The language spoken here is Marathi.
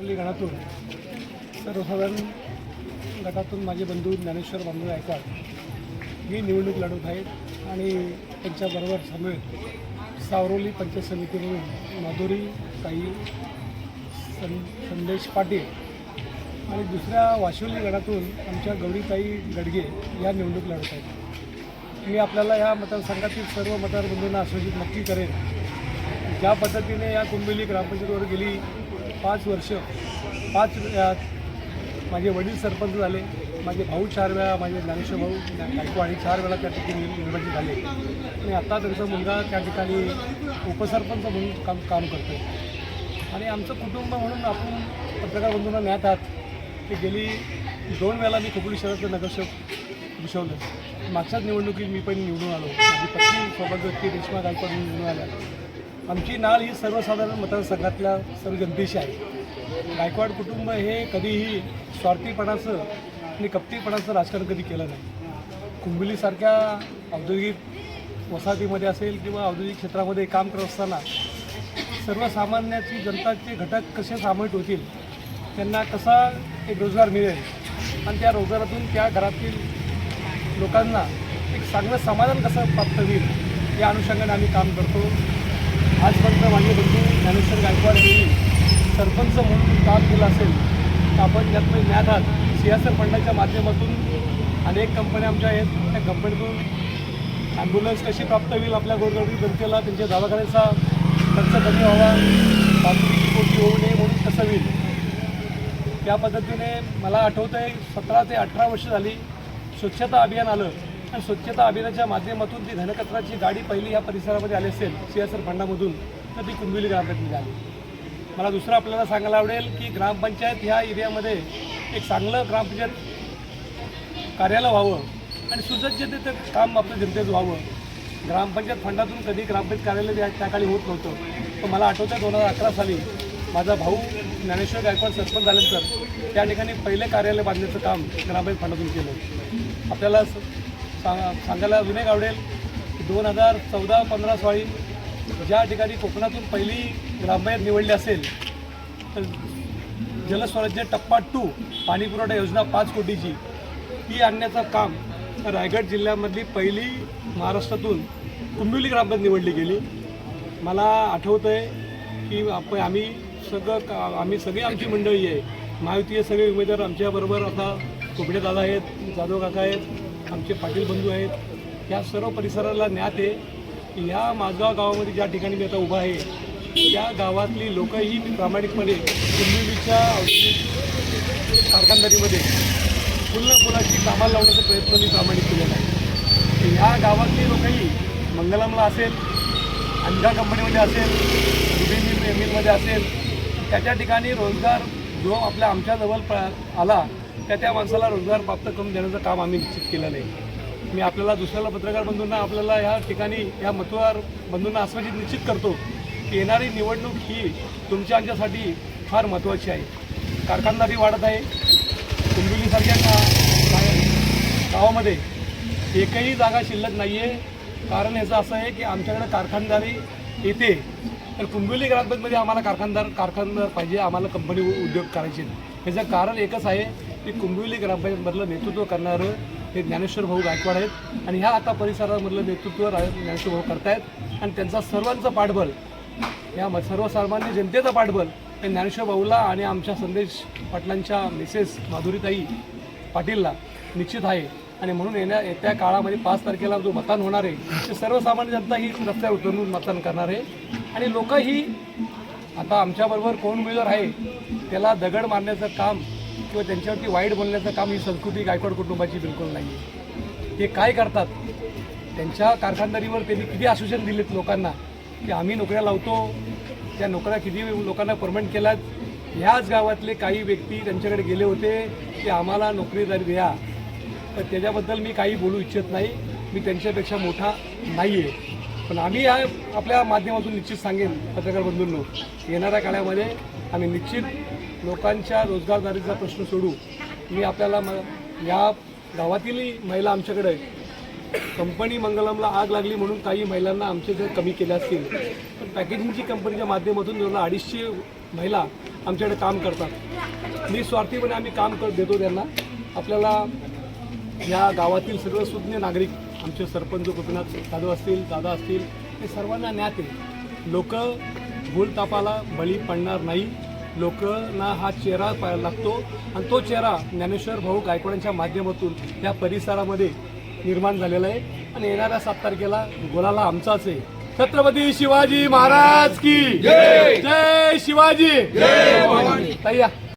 गणातून सर्वसाधारण गटातून माझे बंधू ज्ञानेश्वर बांधू गायकवाड ही निवडणूक लढवत आहेत आणि त्यांच्याबरोबर समवेत सावरोली पंचायत समितीमधून माधुरी ताई संदेश पाटील आणि दुसऱ्या वाशिवली गणातून आमच्या गौरीताई गडगे या निवडणूक लढवत आहेत। मी आपल्याला या मतदारसंघातील सर्व मतदार बंधूंना आश्वासित नक्की करेन, ज्या पद्धतीने या कुंबिली ग्रामपंचायतीवर गेली 5 वर्ष माझे वडील सरपंच झाले, माझे भाऊ 4 वेळा, माझे ज्ञानेश्वर भाऊ गायकवाड 4 वेळा त्या ठिकाणी निर्वाचित झाले आणि आता त्यांचा मुलगा त्या ठिकाणी उपसरपंच म्हणून काम करतो आणि आमचं कुटुंब म्हणून आपण पत्रकार बंधूंना न्यात आहात की गेली 2 वेळा मी खोपोली शहराचं नगरसेवक भूषवलं। मागच्याच निवडणुकीत मी पण निवडून आलो, माझी पत्नी सौभाग्यवती रेश्मा गायकवाड निवडून आल्या। आमची नाळ ही सर्वसाधारण मतदारसंघातल्या सर्व जनतेशी आहे। गायकवाड कुटुंब हे कधीही स्वार्थीपणाचं आणि कपटीपणाचं राजकारण कधी केलं नाही। कुंबिलीसारख्या औद्योगिक वसाहतीमध्ये असेल किंवा औद्योगिक क्षेत्रामध्ये काम करत असताना सर्वसामान्याची जनताचे घटक कसे सामायिक होतील, त्यांना कसा एक रोजगार मिळेल आणि त्या रोजगारातून त्या घरातील लोकांना एक चांगलं समाधान कसं प्राप्त होईल या अनुषंगाने आम्ही काम करतो। आजपर्यंत माझे बंधू ज्ञानेश्वर गायकवाड यांनी सरपंच म्हणून काम केलं असेल तर आपण त्यातनं ज्ञात आहात सीएसआर फंडाच्या माध्यमातून अनेक कंपन्या आमच्या आहेत, त्या कंपनीतून ॲम्ब्युलन्स कशी प्राप्त होईल, आपल्या गोरगरीब जनतेला त्यांच्या दवाखान्याचा खर्च कमी व्हावा, वाहतुकीची कोटी होऊ नये म्हणून कसं होईल, त्या पद्धतीने मला आठवतं आहे 17 ते 18 वर्ष झाली स्वच्छता अभियान आलं आणि स्वच्छता अभियानाच्या माध्यमातून ती घनकचराची गाडी पहिली या परिसरामध्ये आली असेल सीएसआर फंडामधून तर ती कुंबिली ग्रामपंचायतीमध्ये आली। मला दुसरं आपल्याला सांगायला आवडेल की ग्रामपंचायत ह्या एरियामध्ये एक चांगलं ग्रामपंचायत कार्यालय व्हावं आणि सुसज्जतेचं काम आपल्या जनतेचं व्हावं। ग्रामपंचायत फंडातून कधी ग्रामपंचायत कार्यालय त्या काळी होत नव्हतं, पण मला आठवतं 2011 साली माझा भाऊ ज्ञानेश्वर गायकवाड सरपंच झाल्यानंतर त्या ठिकाणी पहिले कार्यालय बांधण्याचं काम ग्रामपंचायत फंडातून केलं। आपल्याला सांगायला अजून एक आवडेल की 2014-15 साली ज्या ठिकाणी कोकणातून पहिली ग्रामपंचायत निवडली असेल तर जलस्वराज्य टप्पा 2 पाणीपुरवठा योजना 5 कोटीची ती आणण्याचं काम रायगड जिल्ह्यामधली पहिली महाराष्ट्रातून कुंबिली ग्रामपंचायत निवडली गेली। मला आठवतं आहे की आम्ही सगळी आमची मंडळी आहे, महायुतीय सगळे उमेदवार आमच्याबरोबर आता कोबडे दादा आहेत, जाधव काका आहेत, आमचे पाटील बंधू आहेत, या सर्व परिसराला ज्ञात आहे की या माझगाव गावामध्ये ज्या ठिकाणी मी आता उभा आहे त्या गावातली लोकही प्रामाणिकपणे कुंबिलीच्या कारखानदारीमध्ये फुलाची कामाला लावण्याचा प्रयत्न मी प्रामाणिक केलेला आहे। ह्या गावातली लोकही मंगलमला असेल, अंधा कंपनीमध्ये असेल, दुबई मिलमध्ये असेल, त्या ठिकाणी रोजगार जो आमच्याजवळ आला त्या माणसाला रोजगार प्राप्त करून देण्याचं काम आम्ही निश्चित केलेलं आहे। मी आपल्याला दुसऱ्याला पत्रकार बंधूंना आपल्याला या ठिकाणी या मतदार बंधूंना आश्वासित निश्चित करतो की येणारी निवडणूक ही तुमच्या आमच्यासाठी फार महत्त्वाची आहे। कारखानदारी वाढत आहे। कुंबिलीसारख्या गावामध्ये एकही जागा शिल्लक नाही आहे। कारण याचं असं आहे की आमच्याकडे कारखानदारी येते तर कुंबिली ग्रामपंचायतमध्ये आम्हाला कारखानदार पाहिजे, आम्हाला कंपनी उद्योग करायचे। याचं कारण एकच आहे की कुंबिली ग्रामपंचायतमधलं नेतृत्व करणारं हे ज्ञानेश्वर भाऊ गायकवाड आहेत आणि ह्या आता परिसरामधलं नेतृत्व ज्ञानेश्वर भाऊ करतायत आणि त्यांचा सर्वांचं पाठबळ, या सर्वसामान्य जनतेचं पाठबळ हे ज्ञानेश्वर भाऊला आणि आमच्या संदेश पाटलांच्या मिसेस माधुरीताई पाटीलला निश्चित आहे आणि म्हणून येत्या काळामध्ये 5 तारखेला जो मतदान होणार आहे ते सर्वसामान्य जनता ही रस्त्यावर उतरून मतदान करणार आहे आणि लोकही आता आमच्याबरोबर कोण उमेदवार आहे त्याला दगड मारण्याचं काम किंवा त्यांच्यावरती वाईट बोलण्याचं काम ही संस्कृती गायकवाड कुटुंबाची बिलकुल नाही आहे। ते काय करतात, त्यांच्या कारखानदारीवर त्यांनी किती आश्वासन दिलेत लोकांना की आम्ही नोकऱ्या लावतो, त्या नोकऱ्या किती लोकांना परमनंट केल्यात। ह्याच गावातले काही व्यक्ती त्यांच्याकडे गेले होते की आम्हाला नोकरीदारी द्या, तर त्याच्याबद्दल मी काही बोलू इच्छित नाही, मी त्यांच्यापेक्षा मोठा नाही आहे। पण आम्ही आपल्या माध्यमातून निश्चित सांगेन पत्रकार बंधूंनो, येणाऱ्या काळामध्ये आम्ही निश्चित लोकांच्या रोजगारदारीचा प्रश्न सोडू। मी आपल्याला या गावातीलही महिला आमच्याकडे कंपनी मंगलमला आग लागली म्हणून काही महिलांना आमचे जर कमी केल्या असतील, पण पॅकेजिंगची कंपनीच्या माध्यमातून 250 महिला आमच्याकडे काम करतात. निस्वार्थीपणे आम्ही काम देतो त्यांना. आपल्याला या गावातील सगळं सुज्ञ नागरिक, आमचे सरपंच गोपीनाथ जाधव असतील, दादा असतील, हे सर्वांना ज्ञात आहे. लोक भूलतापाला बळी पडणार नाही. लोकांना हा चेहरा पाहायला लागतो आणि तो चेहरा ज्ञानेश्वर भाऊ गायकवाडांच्या माध्यमातून या परिसरामध्ये निर्माण झालेला आहे. आणि येणाऱ्या 7 तारखेला गोलाला आमचाच आहे. छत्रपती शिवाजी महाराज की जय. जय शिवाजी. जय.